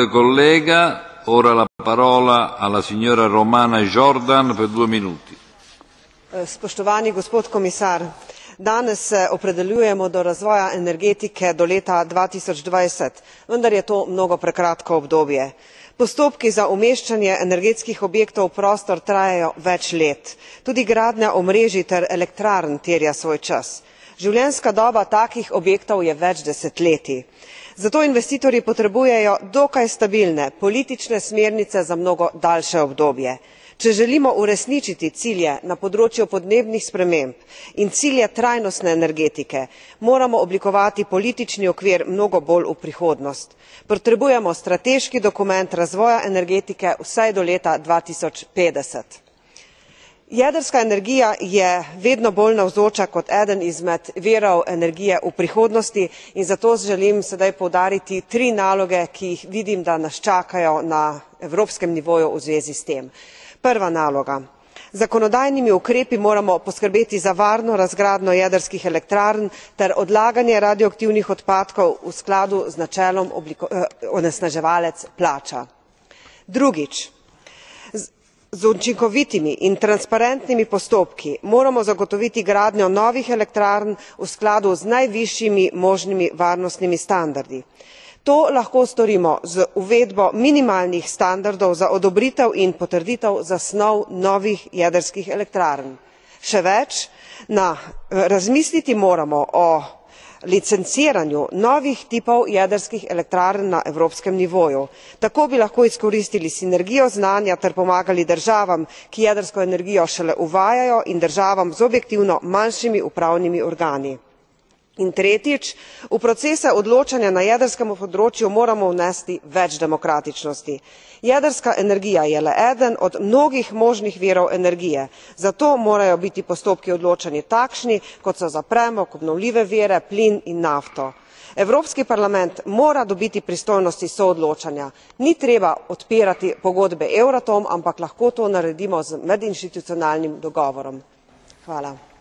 Collega, ora la parola alla signora Romana Jordan per 2 minuti. Spoštovani gospod komisar, danes se opredeljujemo do razvoja energetike do leta 2020, vendar je to mnogo prekratko obdobje. Postopki za umeščanje energetskih objektov v prostor trajajo več let. Tudi gradnja omrežij ter elektrarn terja svoj čas. Življenjska doba takih objektov je več desetletij. Zato investitorji potrebujejo dokaj stabilne politične smernice za mnogo daljše obdobje. Če želimo uresničiti cilje na področju podnebnih sprememb in cilje trajnostne energetike, moramo oblikovati politični okvir mnogo bolj v prihodnost. Potrebujemo strateški dokument razvoja energetike vsaj do leta 2050. Jedrska energija je vedno bolj navzoča kot eden izmed virov energije v prihodnosti in zato želim sedaj poudariti 3 naloge, ki jih vidim, da nas čakajo na evropskem nivoju v zvezi s tem. Prva naloga. Z zakonodajnimi ukrepi moramo poskrbeti za varno razgradnjo jedrskih elektrarn ter odlaganje radioaktivnih odpadkov v skladu z načelom onesnaževalec plača. Drugič. Z učinkovitimi in transparentnimi postopki moramo zagotoviti gradnjo novih elektrarn v skladu z najvišjimi možnimi varnostnimi standardi. To lahko storimo z uvedbo minimalnih standardov za odobritev in potrditev zasnov novih jedrskih elektrarn. Še več, razmisliti moramo o licenciranju novih tipov jedrskih elektrarn na evropskem nivoju. Tako bi lahko izkoristili sinergijo znanja ter pomagali državam, ki jedrsko energijo šele uvajajo, in državam z objektivno manjšimi upravnimi organi. In tretjič, v procese odločanja na jedrskem področju moramo vnesti več demokratičnosti. Jedrska energija je le eden od mnogih možnih virov energije, zato morajo biti postopki odločanja takšni, kot so za premog, obnovljive vire, plin in nafto. Evropski parlament mora dobiti pristojnosti soodločanja. Ni treba odpirati pogodbe Euratom, ampak lahko to naredimo z medinstitucionalnim dogovorom. Hvala.